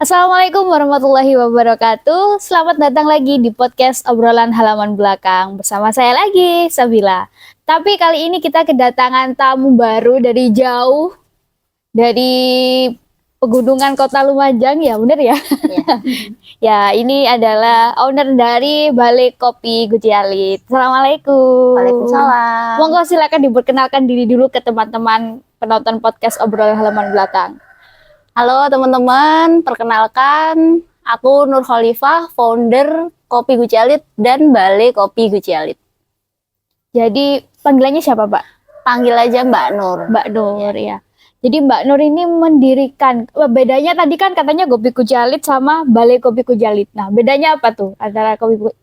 Assalamualaikum warahmatullahi wabarakatuh. Selamat datang lagi di podcast obrolan halaman belakang bersama saya lagi, Sabila. Tapi kali ini kita kedatangan tamu baru dari jauh, dari pegunungan Kota Lumajang, ya bener ya? Ya. Ya, ini adalah owner dari Balai Kopi Guci Alit. Assalamualaikum. Waalaikumsalam. Monggo silakan diperkenalkan diri dulu ke teman-teman penonton podcast obrolan halaman belakang. Halo teman-teman, perkenalkan aku Nur Khalifah, founder Kopi Guci Alit dan Balai Kopi Guci Alit. Jadi panggilannya siapa, Pak? Panggil aja Mbak Nur. Mbak Nur ya. Jadi Mbak Nur ini mendirikan, bedanya tadi kan katanya Kopi Guci Alit sama Balai Kopi Guci Alit. Nah, bedanya apa tuh antara Kopi Guci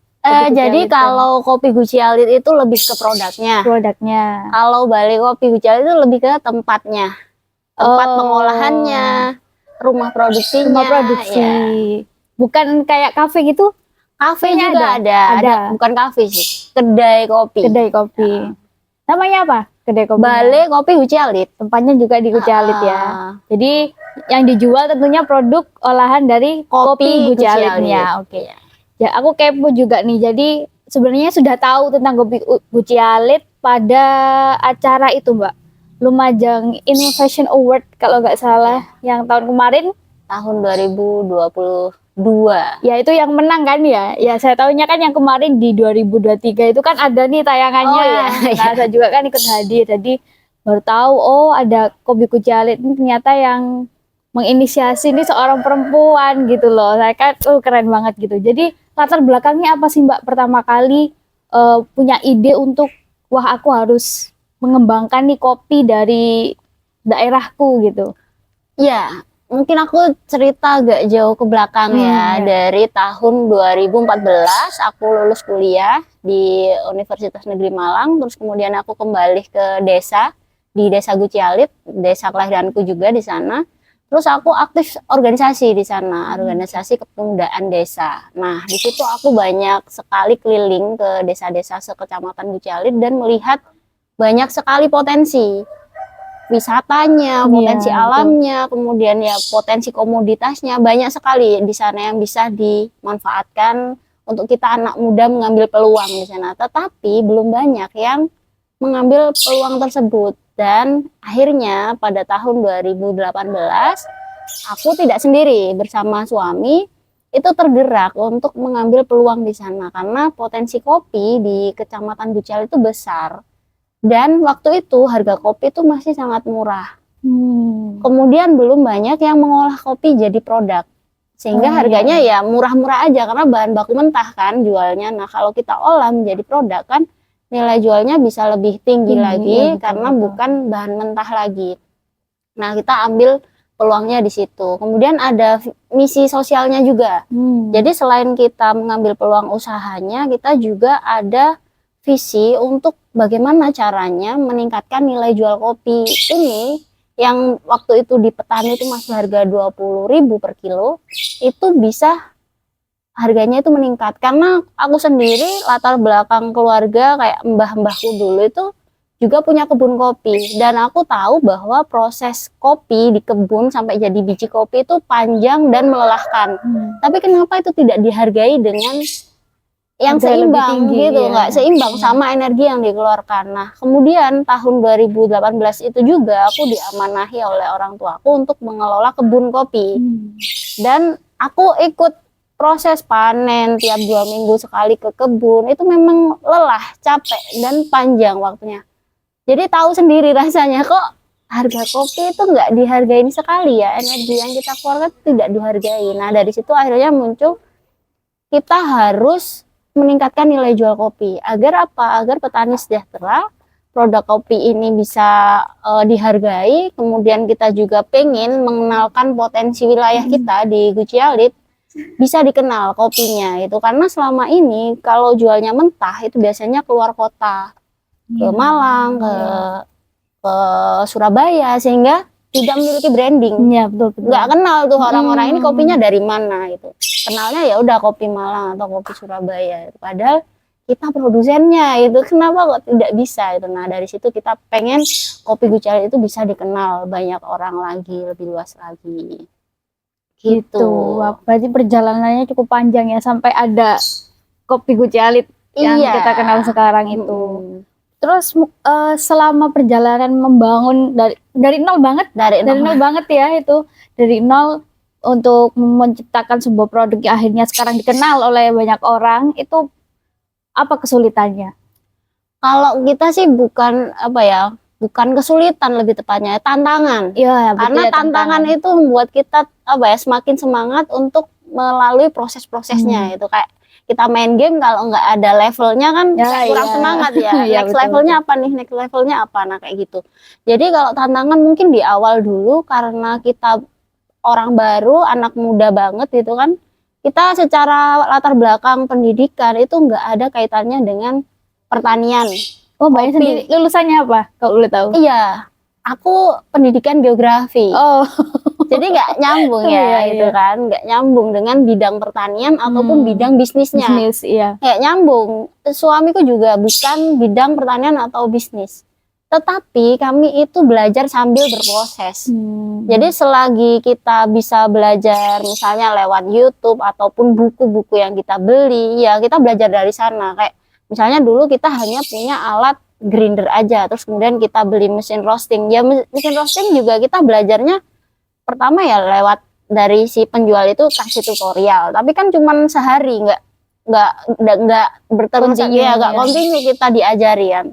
Jadi Alit kalau Kopi Guci Alit itu lebih ke produknya. produknya? Kalau Balai Kopi Guci Alit itu lebih ke tempatnya. Tempat pengolahannya, rumah produksinya. Rumah produksi. Ya. Bukan kayak kafe gitu? Kafenya juga ada. Bukan kafe sih, kedai kopi. Kedai kopi. Namanya apa? Kedai kopi. Balai Kopi Guci Alit. Tempatnya juga di Guci Alit ya. Jadi yang dijual tentunya produk olahan dari kopi Guci Alitnya. Oke. Ya, aku kepo juga nih. Jadi sebenarnya sudah tahu tentang kopi Guci Alit pada acara itu, Mbak. Lumajang Innovation Award kalau nggak salah yang tahun kemarin. Tahun 2022. Ya itu yang menang kan ya. Ya saya tahunya kan yang kemarin di 2023 itu kan ada nih tayangannya. Oh, iya. Nah, saya juga kan ikut hadir. Jadi baru tahu oh ada Kopi Guci Alit ini ternyata yang menginisiasi ini seorang perempuan gitu loh. Saya kan keren banget gitu. Jadi latar belakangnya apa sih Mbak pertama kali punya ide untuk wah aku harus mengembangkan nih kopi dari daerahku gitu. Ya, mungkin aku cerita agak jauh ke belakang ya. Dari tahun 2014 aku lulus kuliah di Universitas Negeri Malang, terus kemudian aku kembali ke desa, di Desa Guci Alit, desa kelahiranku juga di sana. Terus aku aktif organisasi di sana, organisasi kepemudaan desa. Nah, di situ aku banyak sekali keliling ke desa-desa sekecamatan Guci Alit dan melihat banyak sekali potensi wisatanya, potensi alamnya, kemudian ya potensi komoditasnya, banyak sekali di sana yang bisa dimanfaatkan untuk kita anak muda mengambil peluang di sana. Tetapi belum banyak yang mengambil peluang tersebut, dan akhirnya pada tahun 2018 aku tidak sendiri, bersama suami itu tergerak untuk mengambil peluang di sana karena potensi kopi di Kecamatan Guci Alit itu besar. Dan waktu itu harga kopi itu masih sangat murah. Kemudian belum banyak yang mengolah kopi jadi produk. Sehingga harganya ya murah-murah aja karena bahan baku mentah kan jualnya. Nah, kalau kita olah menjadi produk kan nilai jualnya bisa lebih tinggi lagi karena bukan bahan mentah lagi. Nah, kita ambil peluangnya di situ. Kemudian ada misi sosialnya juga. Jadi selain kita mengambil peluang usahanya, kita juga ada visi untuk bagaimana caranya meningkatkan nilai jual kopi ini yang waktu itu di petani itu masih harga 20.000 per kilo, itu bisa harganya itu meningkat karena aku sendiri latar belakang keluarga kayak mbah-mbahku dulu itu juga punya kebun kopi, dan aku tahu bahwa proses kopi di kebun sampai jadi biji kopi itu panjang dan melelahkan. Tapi kenapa itu tidak dihargai dengan yang seimbang gitu, nggak seimbang sama energi yang dikeluarkan. Nah, kemudian tahun 2018 itu juga aku diamanahi oleh orang tuaku untuk mengelola kebun kopi. Dan aku ikut proses panen tiap 2 minggu sekali ke kebun. Itu memang lelah, capek, dan panjang waktunya. Jadi tahu sendiri rasanya kok harga kopi itu nggak dihargain sekali ya, energi yang kita keluarkan tidak dihargai. Nah, dari situ akhirnya muncul kita harus meningkatkan nilai jual kopi. Agar apa? Agar petani sejahtera, produk kopi ini bisa dihargai. Kemudian kita juga pengen mengenalkan potensi wilayah kita di Guci Alit bisa dikenal kopinya itu, karena selama ini kalau jualnya mentah itu biasanya keluar kota, ke Malang, ke Surabaya, sehingga tidak memiliki branding. Nggak kenal tuh orang-orang ini kopinya dari mana itu. Kenalnya ya udah kopi Malang atau kopi Surabaya. Padahal kita produsennya itu kenapa kok tidak bisa itu. Nah, dari situ kita pengen kopi Guci Alit itu bisa dikenal banyak orang lagi, lebih luas lagi. Gitu. Wah, berarti perjalanannya cukup panjang ya sampai ada kopi Guci Alit yang Iya. kita kenal sekarang itu. Mm-mm. Terus selama perjalanan membangun dari nol banget, Dari nol banget ya itu, dari nol untuk menciptakan sebuah produk yang akhirnya sekarang dikenal oleh banyak orang, itu apa kesulitannya? Kalau kita sih bukan apa ya, bukan kesulitan, lebih tepatnya tantangan. Iya, betul Karena ya, tantangan itu membuat kita apa ya, semakin semangat untuk melalui proses-prosesnya. Itu kayak kita main game, kalau nggak ada levelnya kan Ya, kurang iya. semangat ya. Iya, Next betul, levelnya apa nih? Next levelnya apa? Nah kayak gitu. Jadi kalau tantangan mungkin di awal dulu karena kita orang baru, anak muda banget gitu kan. Kita secara latar belakang pendidikan itu nggak ada kaitannya dengan pertanian. Oh, Mbaknya Kopi. sendiri lulusannya apa? Kalau boleh tahu? Iya, aku pendidikan geografi. Oh, Jadi nggak nyambung ya, Iya, itu iya. kan, nggak nyambung dengan bidang pertanian ataupun bidang bisnisnya. bisnis, iya. Kayak nyambung. Suamiku juga bukan bidang pertanian atau bisnis. Tetapi kami itu belajar sambil berproses. Jadi selagi kita bisa belajar misalnya lewat YouTube ataupun buku-buku yang kita beli, ya kita belajar dari sana. Kayak misalnya dulu kita hanya punya alat grinder aja, terus kemudian kita beli mesin roasting. Ya mesin roasting juga kita belajarnya pertama ya lewat dari si penjual itu kasih tutorial. Tapi kan cuman sehari, nggak berterus Continue, ya, nggak ya. continue kita diajari kan.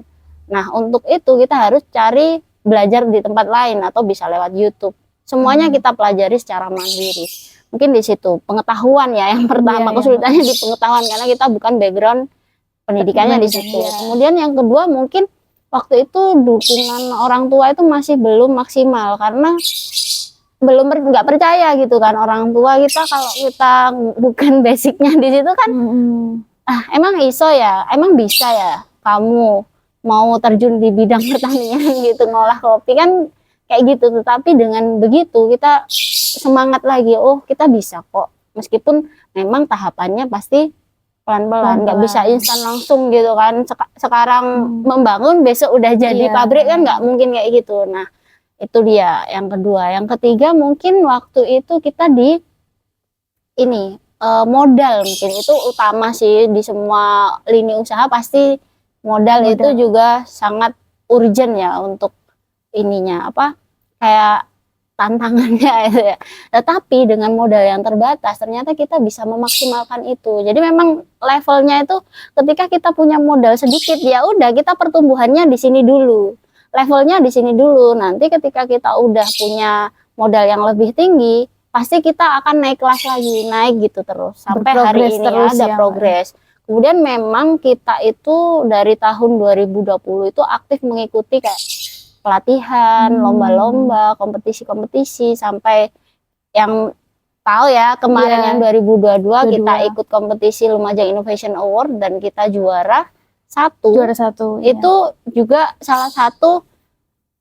Nah untuk itu kita harus cari belajar di tempat lain atau bisa lewat YouTube. Semuanya kita pelajari secara mandiri. Mungkin di situ pengetahuan ya yang pertama, Iya, kesulitannya di pengetahuan karena kita bukan background pendidikannya di situ. Iya. Kemudian yang kedua mungkin waktu itu dukungan orang tua itu masih belum maksimal karena nggak percaya gitu kan orang tua kita, kalau kita bukan basicnya di situ kan, emang iso ya, emang bisa ya kamu mau terjun di bidang pertanian gitu, ngolah kopi kan kayak gitu. Tetapi dengan begitu kita semangat lagi, oh kita bisa kok, meskipun memang tahapannya pasti pelan-pelan, nggak bisa instan langsung gitu kan. Sekarang membangun besok udah jadi Iya. pabrik kan nggak mungkin kayak gitu. Nah itu dia yang kedua. Yang ketiga mungkin waktu itu kita di ini modal, mungkin itu utama sih di semua lini usaha, pasti modal itu juga sangat urgent ya untuk ininya apa kayak tantangannya itu ya. Tetapi dengan modal yang terbatas ternyata kita bisa memaksimalkan itu. Jadi memang levelnya itu ketika kita punya modal sedikit, ya udah kita pertumbuhannya di sini dulu. Levelnya di sini dulu. Nanti ketika kita udah punya modal yang lebih tinggi, pasti kita akan naik kelas lagi, naik gitu terus sampai hari ini terus ada progres. Kemudian memang kita itu dari tahun 2020 itu aktif mengikuti kayak pelatihan, lomba-lomba, kompetisi-kompetisi, sampai yang tahu ya kemarin yang 2022 kita ikut kompetisi Lumajang Innovation Award dan kita juara satu. Itu juga salah satu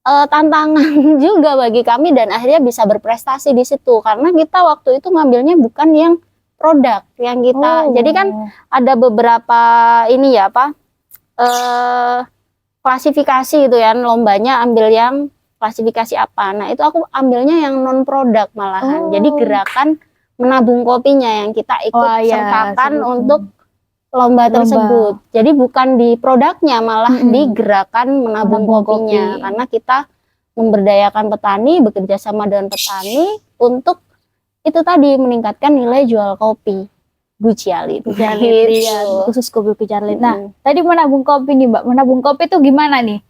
tantangan juga bagi kami dan akhirnya bisa berprestasi di situ karena kita waktu itu ngambilnya bukan yang produk yang kita. Jadi kan ada beberapa ini ya apa klasifikasi itu ya, lombanya ambil yang klasifikasi apa. Nah itu aku ambilnya yang non produk malahan. Jadi gerakan menabung kopinya yang kita ikut sertakan untuk lomba tersebut. Jadi bukan di produknya, malah di gerakan menabung kopinya. Karena kita memberdayakan petani, bekerja sama dengan petani untuk itu tadi meningkatkan nilai jual kopi Guci Alit. Khusus kopi Guci Alit. Nah, tadi menabung kopi nih Mbak, menabung kopi itu gimana nih?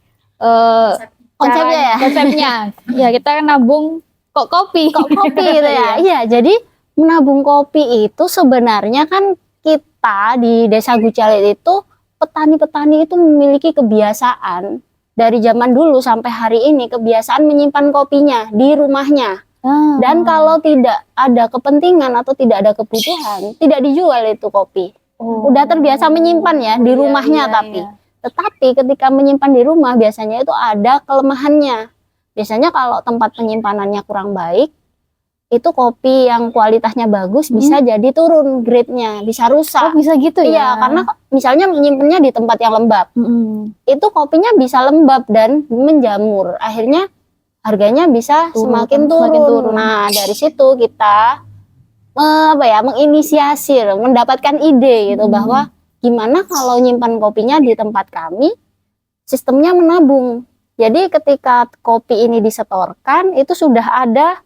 Konsepnya ya? Konsepnya, ya kita kan nabung kopi. Kopi gitu ya. Iya, jadi menabung kopi itu sebenarnya kan kita di Desa Guci Alit itu, petani-petani itu memiliki kebiasaan dari zaman dulu sampai hari ini, kebiasaan menyimpan kopinya di rumahnya. Dan kalau tidak ada kepentingan atau tidak ada kebutuhan, tidak dijual itu kopi. Udah terbiasa menyimpan ya di rumahnya. Tetapi ketika menyimpan di rumah biasanya itu ada kelemahannya. Biasanya kalau tempat penyimpanannya kurang baik, itu kopi yang kualitasnya bagus bisa jadi turun grade-nya, bisa rusak. Bisa gitu ya? Iya, karena misalnya menyimpannya di tempat yang lembab, itu kopinya bisa lembab dan menjamur. Akhirnya harganya bisa semakin turun. Nah dari situ kita menginisiasi, mendapatkan ide gitu bahwa gimana kalau nyimpan kopinya di tempat kami, sistemnya menabung. Jadi ketika kopi ini disetorkan itu sudah ada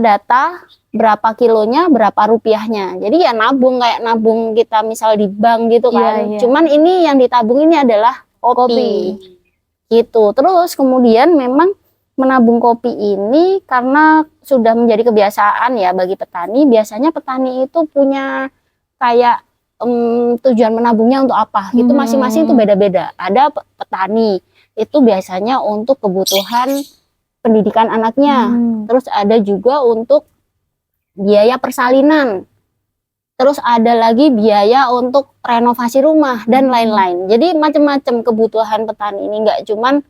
data berapa kilonya, berapa rupiahnya. Jadi ya nabung kayak nabung kita misal di bank gitu kan. Iya, iya. Cuman ini yang ditabung ini adalah kopi. Gitu. Terus kemudian memang menabung kopi ini karena sudah menjadi kebiasaan ya bagi petani. Biasanya petani itu punya kayak tujuan menabungnya untuk apa? Itu masing-masing itu beda-beda. Ada petani itu biasanya untuk kebutuhan pendidikan anaknya. Terus ada juga untuk biaya persalinan. Terus ada lagi biaya untuk renovasi rumah dan lain-lain. Jadi macam-macam kebutuhan petani ini, nggak cuman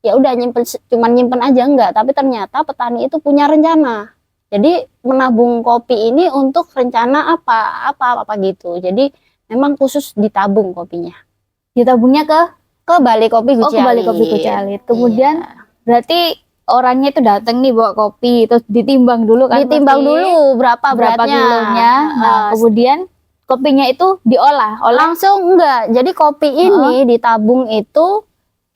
ya udah nyimpen aja enggak, tapi ternyata petani itu punya rencana. Jadi menabung kopi ini untuk rencana apa gitu. Jadi memang khusus ditabung kopinya. Ditabungnya Ke Balai Kopi Guci ke Balai Alit. Kopi Guci Alit. Kemudian Iya. berarti orangnya itu datang nih bawa kopi, terus ditimbang dulu kan? Ditimbang pasti dulu berapa beratnya. kilonya. Nah, kemudian kopinya itu diolah oleh Langsung enggak. Jadi kopi ini ditabung itu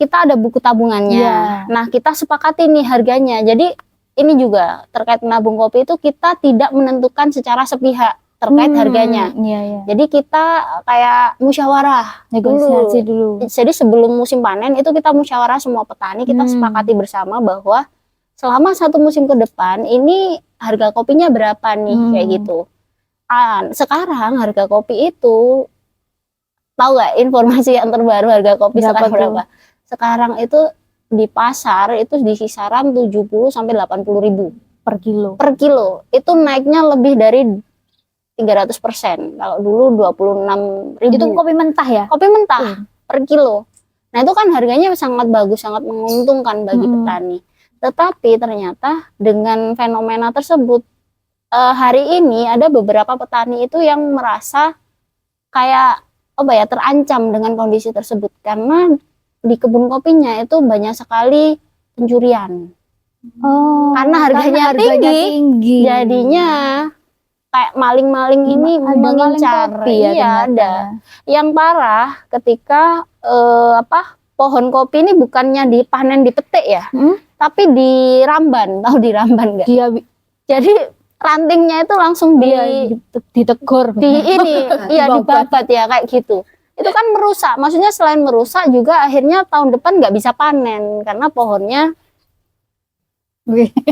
kita ada buku tabungannya. Iya. Nah, kita sepakati nih harganya. Jadi ini juga terkait menabung kopi itu kita tidak menentukan secara sepihak terkait harganya. Iya, iya. Jadi kita kayak musyawarah Negosiasi dulu. Jadi sebelum musim panen itu kita musyawarah semua petani, kita sepakati bersama bahwa selama satu musim ke depan ini harga kopinya berapa nih kayak gitu. Sekarang harga kopi itu tahu nggak informasi yang terbaru harga kopi sekarang berapa? Sekarang itu di pasar itu di kisaran 70 sampai 80 ribu per kilo. Per kilo. Itu naiknya lebih dari 300%. Kalau dulu 26 ribu. Itu kopi mentah ya? Kopi mentah per kilo. Nah itu kan harganya sangat bagus, sangat menguntungkan bagi petani. Tetapi ternyata dengan fenomena tersebut hari ini ada beberapa petani itu yang merasa kayak terancam dengan kondisi tersebut karena di kebun kopinya itu banyak sekali pencurian. Karena harganya tinggi. Jadinya kayak maling-maling ini mengincar. Iya, ada. Yang parah ketika pohon kopi ini bukannya dipanen dipetik ya, tapi diramban. Tahu diramban nggak? Jadi rantingnya itu langsung ditegur. Dibabat ya kayak gitu. Itu kan merusak. Maksudnya selain merusak juga akhirnya tahun depan nggak bisa panen karena pohonnya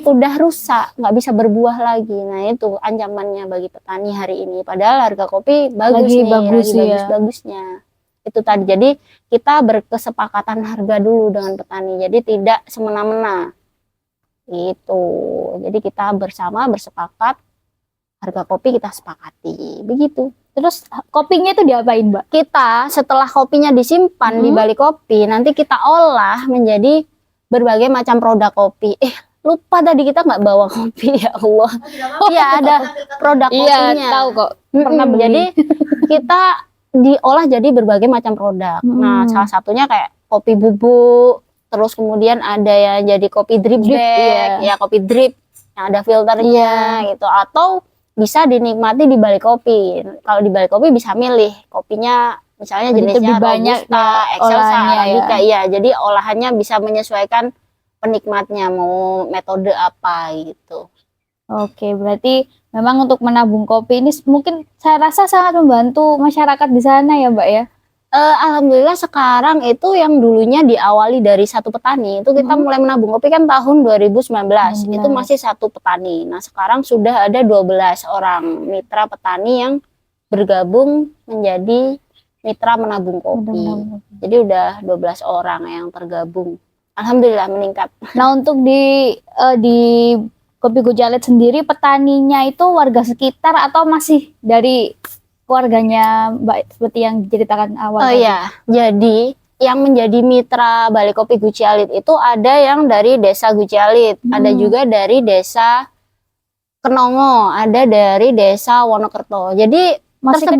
udah rusak, nggak bisa berbuah lagi. Nah itu ancamannya bagi petani hari ini. Padahal harga kopi bagus-bagusnya. Itu tadi. Jadi kita berkesepakatan harga dulu dengan petani. Jadi tidak semena-mena. Itu. Jadi kita bersama bersepakat harga kopi kita sepakati. Begitu. Terus kopinya itu diapain, Mbak? Kita setelah kopinya disimpan di Balai Kopi, nanti kita olah menjadi berbagai macam produk kopi. Lupa tadi kita nggak bawa kopi, ya Allah. Iya ada produk kopinya. Iya tahu kok. Pernah beli. Jadi kita diolah jadi berbagai macam produk. Nah salah satunya kayak kopi bubuk, terus kemudian ada ya jadi kopi drip bag, ya kopi drip yang ada filternya gitu. Atau bisa dinikmati di Balai Kopi. Kalau di Balai Kopi bisa milih kopinya misalnya jenisnya Robusta, Excelsa, Arabica. Iya, jadi olahannya bisa menyesuaikan penikmatnya mau metode apa gitu. Oke, berarti memang untuk menabung kopi ini mungkin saya rasa sangat membantu masyarakat di sana ya, Mbak ya. Alhamdulillah sekarang itu yang dulunya diawali dari satu petani itu kita mulai menabung kopi kan tahun 2019 itu masih satu petani. Nah sekarang sudah ada 12 orang mitra petani yang bergabung menjadi mitra menabung kopi. Jadi udah 12 orang yang tergabung. Alhamdulillah meningkat. Nah untuk di Kopi Guci Alit sendiri petaninya itu warga sekitar atau masih dari keluarganya Mbak seperti yang diceritakan awal? Oh iya, jadi yang menjadi mitra Balai Kopi Guci Alit itu ada yang dari desa Guci Alit, ada juga dari desa Kenongo, ada dari desa Wonokerto. Jadi masih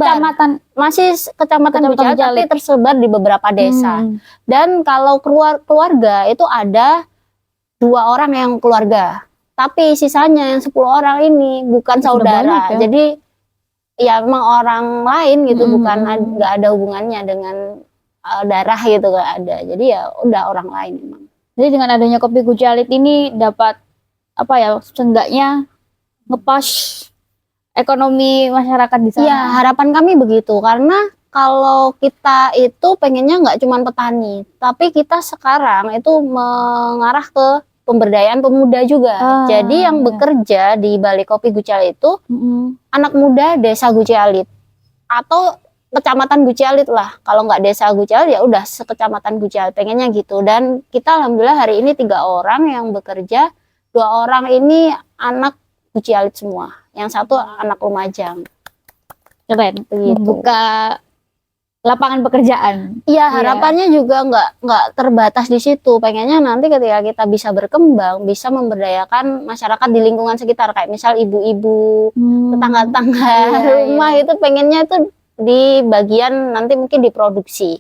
kecamatan Guci Alit tapi tersebar di beberapa desa. Dan kalau keluarga itu ada 2 orang yang keluarga. Tapi sisanya yang 10 orang ini bukan Sudah saudara. banyak ya. Jadi ya memang orang lain gitu, bukan Mm-mm. nggak ada hubungannya dengan darah gitu, nggak ada. Jadi ya udah orang lain memang. Jadi dengan adanya kopi Gucalit ini dapat apa ya, seenggaknya ngepas ekonomi masyarakat di sana. Iya, harapan kami begitu, karena kalau kita itu pengennya nggak cuma petani, tapi kita sekarang itu mengarah ke pemberdayaan pemuda juga. Jadi yang iya. bekerja di Balai Kopi Gucalit itu Mm-mm. anak muda desa Gucalit atau kecamatan Gucalit lah. Kalau nggak desa Gucalit ya udah sekecamatan Gucalit, pengennya gitu. Dan kita alhamdulillah hari ini 3 orang yang bekerja, 2 orang ini anak Gucalit semua, yang satu anak Lumajang. Keren. Begitu. Membuka lapangan pekerjaan. Iya, harapannya juga nggak terbatas di situ. Pengennya nanti ketika kita bisa berkembang, bisa memberdayakan masyarakat di lingkungan sekitar, kayak misal ibu-ibu, tetangga-tetangga rumah itu pengennya itu di bagian nanti mungkin diproduksi.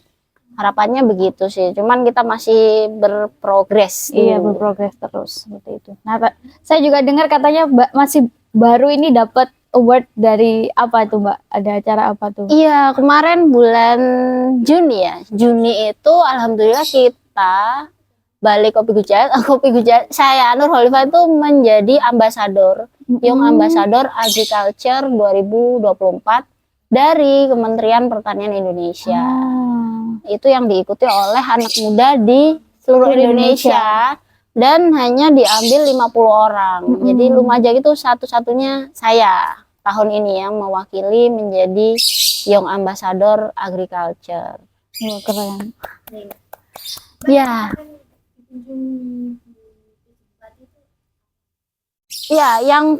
Harapannya begitu sih. Cuman kita masih berprogres. Iya, berprogres terus seperti itu. Nah, saya juga dengar katanya masih baru ini dapat award dari apa tuh, Mbak? Ada acara apa tuh? Iya, kemarin bulan Juni ya. Juni itu alhamdulillah kita Balai Kopi Gucalit, saya Nur Holifah itu menjadi ambasador, Young Ambassador Agriculture 2024 dari Kementerian Pertanian Indonesia. Itu yang diikuti oleh anak muda di seluruh Indonesia. Dan hanya diambil 50 orang. Jadi Lumajang itu satu-satunya saya tahun ini yang mewakili menjadi Young Ambassador Agriculture. Oh, keren. Ya. Ya, yang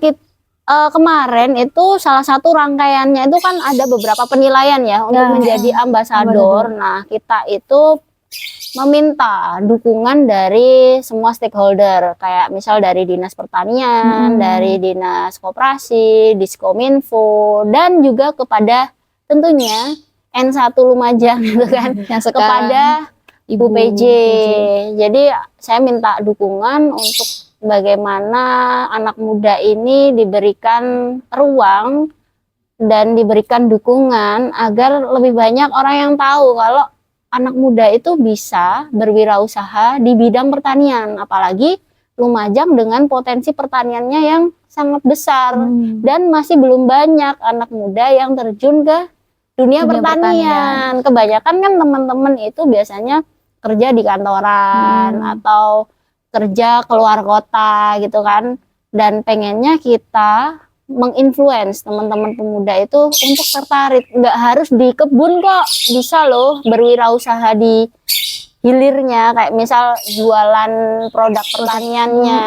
kemarin itu salah satu rangkaiannya itu kan ada beberapa penilaian ya untuk menjadi ambasador. Nah, kita itu meminta dukungan dari semua stakeholder, kayak misal dari Dinas Pertanian, dari Dinas Koperasi, Diskominfo, dan juga kepada tentunya N1 Lumajang gitu kan, kepada Ibu PJ. Jadi saya minta dukungan untuk bagaimana anak muda ini diberikan ruang dan diberikan dukungan agar lebih banyak orang yang tahu kalau anak muda itu bisa berwirausaha di bidang pertanian, apalagi Lumajang dengan potensi pertaniannya yang sangat besar dan masih belum banyak anak muda yang terjun ke dunia pertanian. Kebanyakan kan teman-teman itu biasanya kerja di kantoran atau kerja keluar kota gitu kan, dan pengennya kita menginfluence teman-teman pemuda itu untuk tertarik. Nggak harus di kebun kok, bisa loh berwirausaha di hilirnya, kayak misal jualan produk pertaniannya,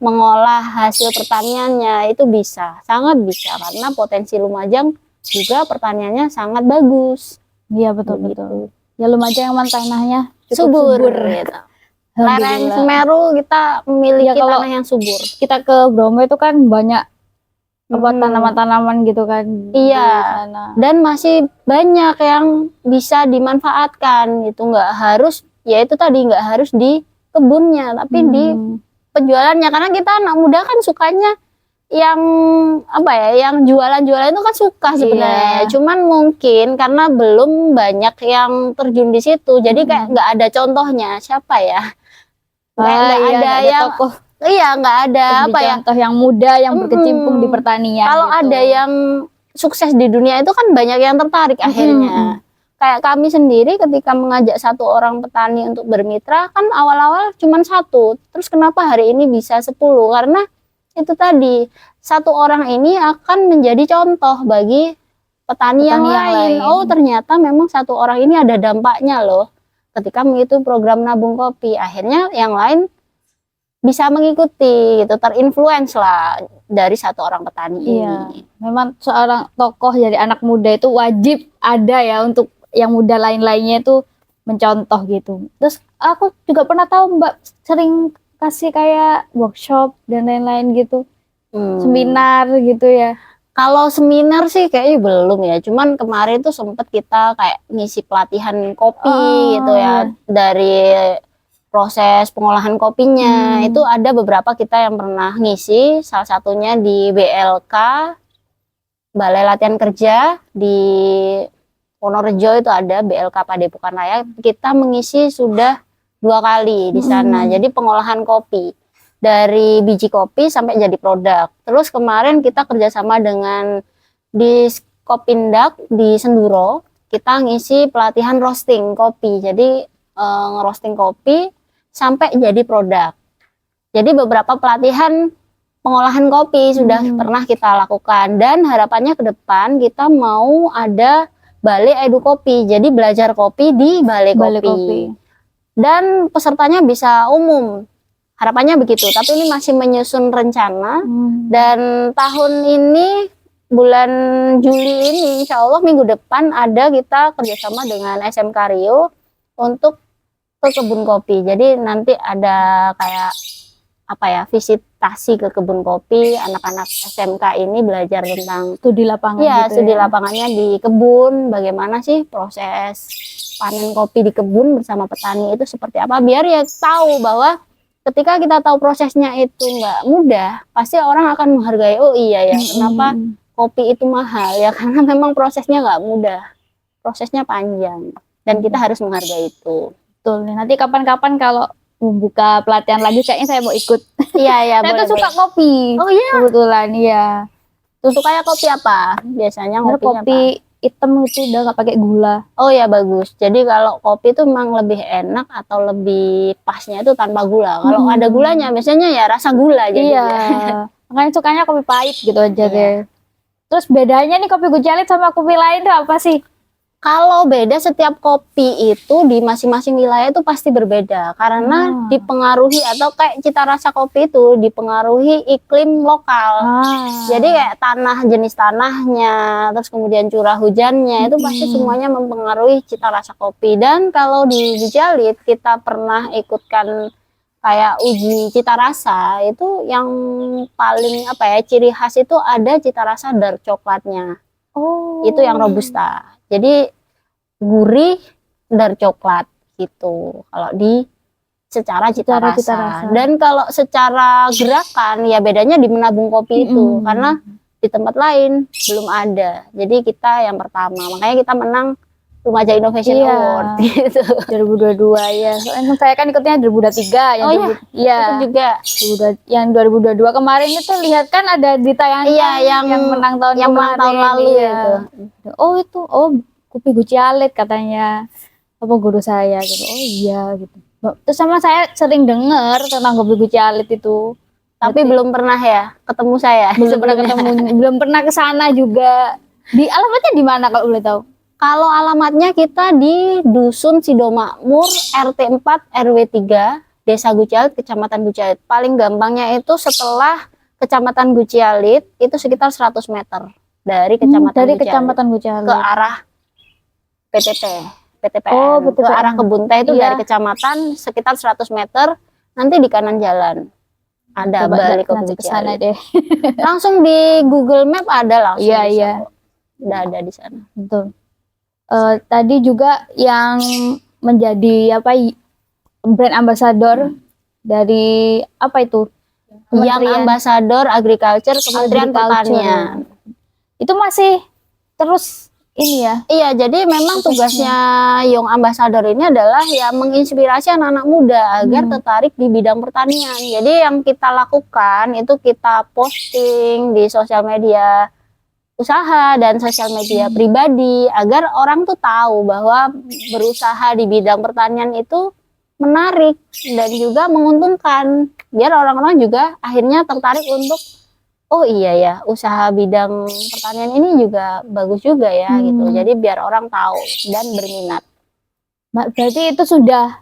mengolah hasil pertaniannya, itu bisa, sangat bisa, karena potensi Lumajang juga pertaniannya sangat bagus. Iya, betul-betul. Ya Lumajang emang tanahnya cukup subur gitu. Lereng Semeru kita memiliki tanah yang subur. Kita ke Bromo itu kan banyak tanaman-tanaman gitu kan. Iya, dan masih banyak yang bisa dimanfaatkan gitu, nggak harus, ya itu tadi, nggak harus di kebunnya, tapi di penjualannya, karena kita anak muda kan sukanya yang apa ya, yang jualan-jualan itu kan suka sebenarnya. Cuman mungkin karena belum banyak yang terjun di situ, jadi kayak nggak ada contohnya. Siapa ya? Nggak ada yang tokoh. Iya, nggak ada apa ya, contoh yang muda yang berkecimpung di pertanian. Kalau gitu. ada yang sukses di dunia itu kan banyak yang tertarik akhirnya. Kayak kami sendiri ketika mengajak 1 orang petani untuk bermitra, kan awal-awal cuma 1. Terus kenapa hari ini bisa 10? Karena itu tadi, 1 orang ini akan menjadi contoh bagi petani yang lain. Oh, ternyata memang 1 orang ini ada dampaknya loh ketika mengikuti program nabung kopi. Akhirnya yang lain bisa mengikuti gitu, terinfluence lah dari 1 orang petani ini. Memang seorang tokoh dari anak muda itu wajib ada ya, untuk yang muda lain-lainnya itu mencontoh gitu. Terus aku juga pernah tahu Mbak sering kasih kayak workshop dan lain-lain gitu, seminar gitu ya. Kalau seminar sih kayaknya belum ya, cuman kemarin tuh sempet kita kayak ngisi pelatihan kopi gitu ya, dari proses pengolahan kopinya. Itu ada beberapa kita yang pernah ngisi, salah satunya di BLK, Balai Latihan Kerja di Wonorejo, itu ada BLK Padepokan Raya. Kita mengisi sudah 2 kali di sana. Jadi pengolahan kopi dari biji kopi sampai jadi produk. Terus kemarin kita kerjasama dengan di Kopindak di Senduro, kita ngisi pelatihan roasting kopi. Jadi ngerosting kopi sampai jadi produk. Jadi beberapa pelatihan pengolahan kopi sudah pernah kita lakukan, dan harapannya ke depan kita mau ada Balai Edu Kopi. Jadi belajar kopi di Balai Kopi. Dan pesertanya bisa umum. Harapannya begitu, tapi ini masih menyusun rencana. Dan tahun ini bulan Juli ini insya Allah minggu depan ada kita kerjasama dengan SMK Rio untuk ke kebun kopi. Jadi nanti ada kayak apa ya, visitasi ke kebun kopi, anak-anak SMK ini belajar tentang studi lapangan. Iya, gitu studi ya. lapangannya di kebun, bagaimana sih proses panen kopi di kebun bersama petani itu seperti apa, biar ya tahu bahwa ketika kita tahu prosesnya itu nggak mudah, pasti orang akan menghargai. Oh iya ya, kenapa kopi itu mahal ya, karena memang prosesnya nggak mudah, prosesnya panjang, dan kita harus menghargai itu. Betul. Nanti kapan-kapan kalau membuka pelatihan lagi kayaknya saya mau ikut. Iya ya, Saya tuh suka kopi. Oh iya, Kebetulan iya. tuh sukanya kopi apa? Biasanya ngopinya Kopi apa? hitam itu udah nggak pakai gula. Oh ya, bagus. Jadi kalau kopi itu memang lebih enak atau lebih pasnya itu tanpa gula. Kalau ada gulanya biasanya ya rasa gula jadi. Iya. Makanya sukanya kopi pahit gitu aja Iya. deh. Terus bedanya nih kopi Gujalit sama kopi lain tuh apa sih? Kalau beda, setiap kopi itu di masing-masing wilayah itu pasti berbeda karena dipengaruhi, atau kayak cita rasa kopi itu dipengaruhi iklim lokal. Jadi kayak jenis tanahnya, terus kemudian curah hujannya, itu pasti semuanya mempengaruhi cita rasa kopi. Dan kalau di Gujalit kita pernah ikutkan kayak uji cita rasa, itu yang paling apa ya, ciri khas itu ada cita rasa dark coklatnya. Itu yang robusta. Jadi gurih dark coklat gitu kalau di secara cita rasa. Dan kalau secara gerakan ya bedanya di menabung kopi itu, karena di tempat lain belum ada. Jadi kita yang pertama, makanya kita menang Remaja Innovation Award gitu. 2022 ya. Soalnya saya kan ikutnya 2023 yang Itu juga. Yang 2022 kemarin itu lihat kan ada di tayangan yang menang tahun lalu itu. Oh kopi Gujalit katanya apa guru saya gitu. Oh iya gitu. Terus sama saya sering dengar tentang kopi Gujalit itu. Tapi belum pernah ya ketemu saya. Belum pernah ketemu, belum pernah ke sana juga. Di alamatnya di mana kalau boleh tahu? Kalau alamatnya kita di Dusun Sidomakmur, RT 4 RW 3, Desa Gujalit, Kecamatan Gujalit. Paling gampangnya itu setelah Kecamatan Gujalit itu sekitar 100 meter dari Kecamatan Gujalit ke arah PTPN. Ke arah Kebun Teh itu dari kecamatan sekitar 100 meter, nanti di kanan jalan ada Balai Kopi Gujalit. Deh. Langsung di Google Map ada langsung. Iya. Udah ada di sana. Betul. Tadi juga yang menjadi brand ambassador dari apa itu? Yang ambasador agriculture Kementerian Pertanian. Itu masih terus ini ya? Iya, jadi memang tugasnya Young Ambassador ini adalah ya menginspirasi anak-anak muda agar tertarik di bidang pertanian. Jadi yang kita lakukan itu kita posting di sosial media usaha dan sosial media pribadi agar orang tuh tahu bahwa berusaha di bidang pertanian itu menarik dan juga menguntungkan, biar orang-orang juga akhirnya tertarik untuk oh iya ya, usaha bidang pertanian ini juga bagus juga ya gitu. Jadi biar orang tahu dan berminat. Berarti itu sudah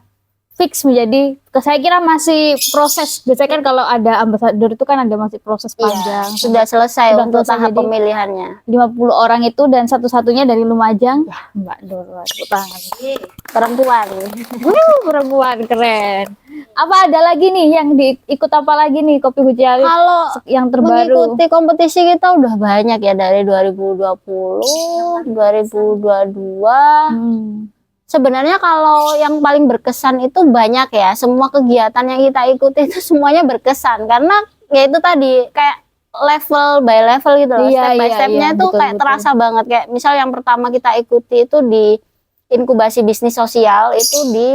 fix menjadi, saya kira masih proses. Biasanya kan kalau ada ambasador itu kan ada masih proses panjang. Iya, sudah selesai untuk tahap pemilihannya. 50 orang itu dan satu-satunya dari Lumajang. Ya, Mbak Dora, tangan. Perempuan. Perempuan keren. Apa ada lagi nih yang diikut, apa lagi nih Kopi Gujalit? Kalau yang terbaru mengikuti kompetisi kita udah banyak ya, dari 2020, 2022. Sebenarnya kalau yang paling berkesan itu banyak ya, semua kegiatan yang kita ikuti itu semuanya berkesan karena ya itu tadi kayak level by level gitu loh, Iya, step by iya, stepnya iya, itu betul, kayak betul. terasa banget. Kayak misal yang pertama kita ikuti itu di inkubasi bisnis sosial itu di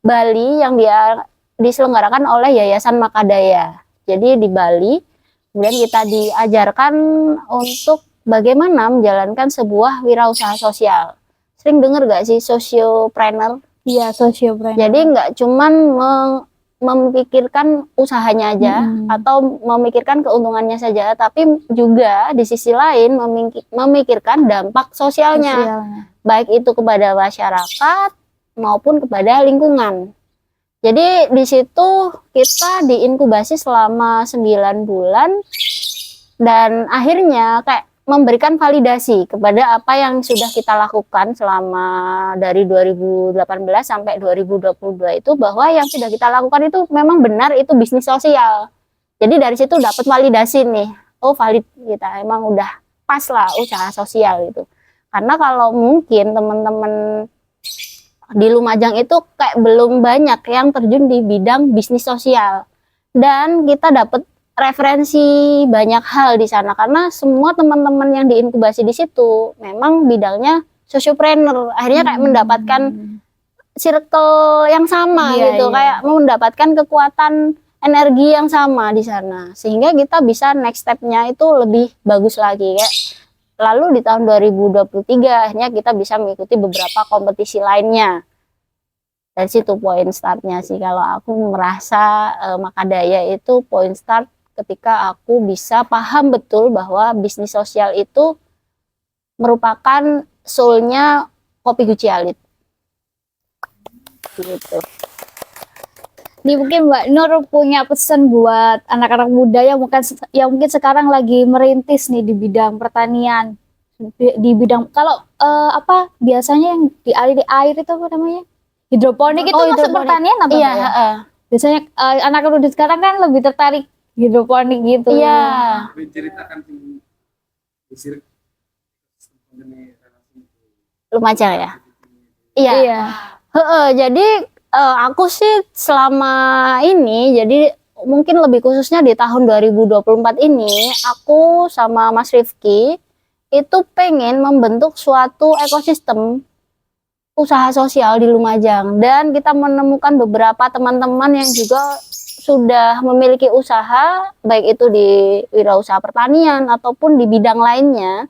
Bali yang dia diselenggarakan oleh Yayasan Makadaya. Jadi di Bali, kemudian kita diajarkan untuk bagaimana menjalankan sebuah wirausaha sosial. Sering denger gak sih sociopreneur? Iya, sociopreneur. Jadi nggak cuman memikirkan usahanya aja atau memikirkan keuntungannya saja, tapi juga di sisi lain memikirkan dampak sosialnya, Sosialnya. baik itu kepada masyarakat maupun kepada lingkungan. Jadi di situ kita diinkubasi selama 9 bulan dan akhirnya kayak memberikan validasi kepada apa yang sudah kita lakukan selama dari 2018 sampai 2022 itu, bahwa yang sudah kita lakukan itu memang benar, itu bisnis sosial. Jadi dari situ dapat validasi nih, oh valid, kita emang udah pas lah usaha sosial itu. Karena kalau mungkin teman-teman di Lumajang itu kayak belum banyak yang terjun di bidang bisnis sosial, dan kita dapat referensi banyak hal di sana karena semua teman-teman yang diinkubasi di situ memang bidangnya sociopreneur. Akhirnya kayak mendapatkan circle yang sama Iya, gitu, iya. kayak mendapatkan kekuatan energi yang sama di sana, sehingga kita bisa next stepnya itu lebih bagus lagi ya. Lalu di tahun 2023 akhirnya kita bisa mengikuti beberapa kompetisi lainnya. Dari situ poin startnya sih, kalau aku merasa Makadaya itu poin start ketika aku bisa paham betul bahwa bisnis sosial itu merupakan soul-nya Kopi Guci Alit. Gitu. Ini mungkin Mbak Nur punya pesan buat anak-anak muda yang mungkin sekarang lagi merintis nih di bidang pertanian. Di bidang kalau apa biasanya yang di air itu apa namanya? Hidroponik itu masuk hidroponik. pertanian apa Iya, enggak ya? Biasanya anak muda sekarang kan lebih tertarik hidroponik gitu. Iya. Menceritakan Lumajang ya. Iya. Iya. Jadi aku sih selama ini, jadi mungkin lebih khususnya di tahun 2024 ini, aku sama Mas Rifki itu pengen membentuk suatu ekosistem usaha sosial di Lumajang, dan kita menemukan beberapa teman-teman yang juga sudah memiliki usaha, baik itu di wirausaha pertanian ataupun di bidang lainnya.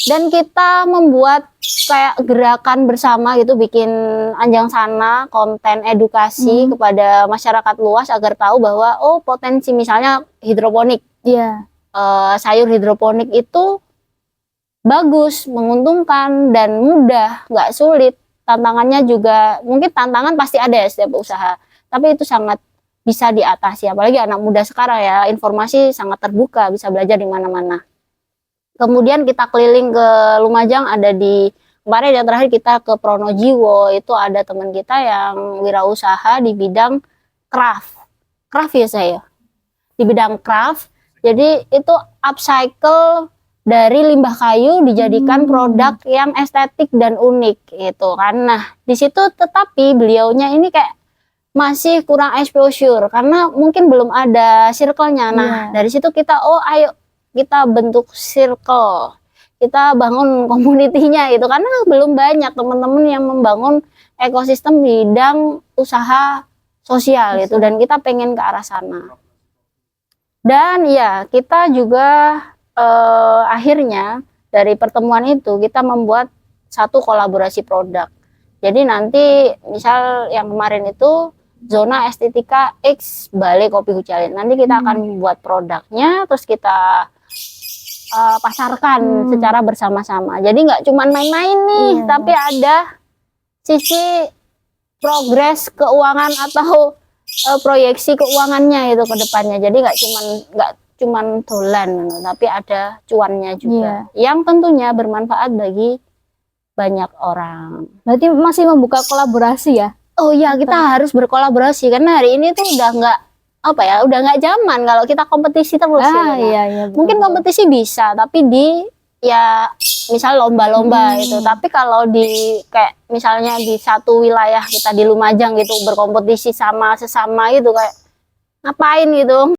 Dan kita membuat kayak gerakan bersama gitu, bikin Anjang Sana konten edukasi kepada masyarakat luas agar tahu bahwa oh potensi misalnya hidroponik, Iya. sayur hidroponik itu bagus, menguntungkan dan mudah, nggak sulit. Tantangannya juga mungkin tantangan pasti ada ya setiap usaha, tapi itu sangat bisa diatasi, apalagi anak muda sekarang ya, informasi sangat terbuka, bisa belajar di mana-mana. Kemudian kita keliling ke Lumajang, ada di kemarin yang terakhir kita ke Pronojiwo, itu ada teman kita yang wirausaha di bidang craft ya saya, di bidang craft. Jadi itu upcycle dari limbah kayu dijadikan produk yang estetik dan unik gitu kan. Nah di situ tetapi beliaunya ini kayak masih kurang exposure karena mungkin belum ada circle-nya. Nah dari situ kita ayo kita bentuk circle, kita bangun community-nya itu, karena belum banyak teman-teman yang membangun ekosistem bidang usaha sosial itu, dan kita pengen ke arah sana. Dan ya kita juga akhirnya dari pertemuan itu kita membuat satu kolaborasi produk. Jadi nanti misal yang kemarin itu zona estetika X Balai Kopi Guci Alit, nanti kita akan membuat produknya terus kita pasarkan secara bersama-sama. Jadi nggak cuma main-main nih, tapi ada sisi progres keuangan atau proyeksi keuangannya itu ke depannya. Jadi nggak cuman dolan, tapi ada cuannya juga, yang tentunya bermanfaat bagi banyak orang. Berarti masih membuka kolaborasi ya? Oh iya, kita harus berkolaborasi karena hari ini tuh udah nggak zaman kalau kita kompetisi terus. Iya, betul, mungkin kompetisi bisa, tapi di ya misal lomba-lomba itu. Tapi kalau di kayak misalnya di satu wilayah kita di Lumajang gitu berkompetisi sama sesama gitu kayak ngapain gitu.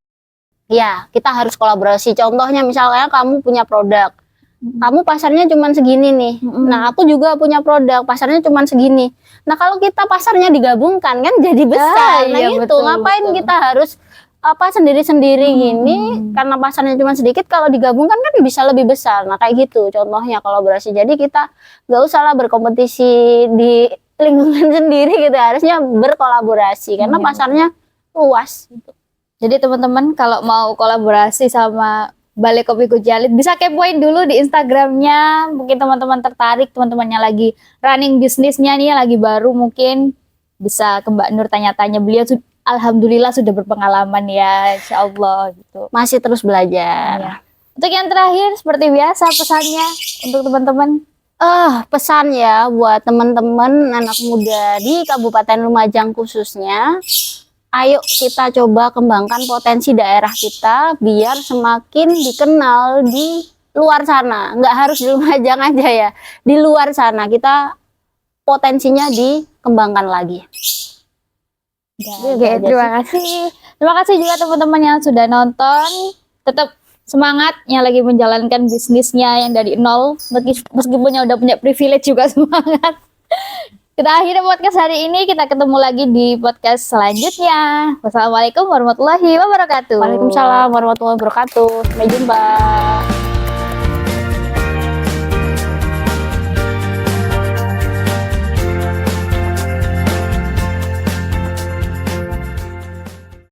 Ya, kita harus kolaborasi. Contohnya misalnya kamu punya produk. Kamu pasarnya cuma segini nih. Nah, aku juga punya produk, pasarnya cuma segini. Nah, kalau kita pasarnya digabungkan kan jadi besar. Nah, iya, itu betul, ngapain betul. kita harus sendiri-sendiri gini karena pasarnya cuma sedikit, kalau digabungkan kan bisa lebih besar. Nah, kayak gitu contohnya kolaborasi. Jadi kita nggak usah lah berkompetisi di lingkungan sendiri gitu, harusnya berkolaborasi karena Iya, pasarnya luas gitu. Jadi teman-teman kalau mau kolaborasi sama Balai Kopi Kucalit bisa kepoin dulu di Instagramnya. Mungkin teman-teman tertarik, teman-temannya lagi running bisnisnya nih, lagi baru mungkin bisa ke Mbak Nur tanya-tanya. Beliau alhamdulillah sudah berpengalaman ya, insya Allah gitu. Masih terus belajar. Iya. Untuk yang terakhir seperti biasa pesannya untuk teman-teman. Pesan ya buat teman-teman anak muda di Kabupaten Lumajang khususnya, ayo kita coba kembangkan potensi daerah kita biar semakin dikenal di luar sana. Nggak harus di Lumajang aja ya, di luar sana kita potensinya dikembangkan lagi. Oke, terima kasih. Terima kasih juga teman-teman yang sudah nonton. Tetap semangat yang lagi menjalankan bisnisnya yang dari nol, meskipun yang udah punya privilege juga semangat. Kita akhiri podcast hari ini, kita ketemu lagi di podcast selanjutnya. Wassalamualaikum warahmatullahi wabarakatuh. Waalaikumsalam warahmatullahi wabarakatuh. Sampai jumpa.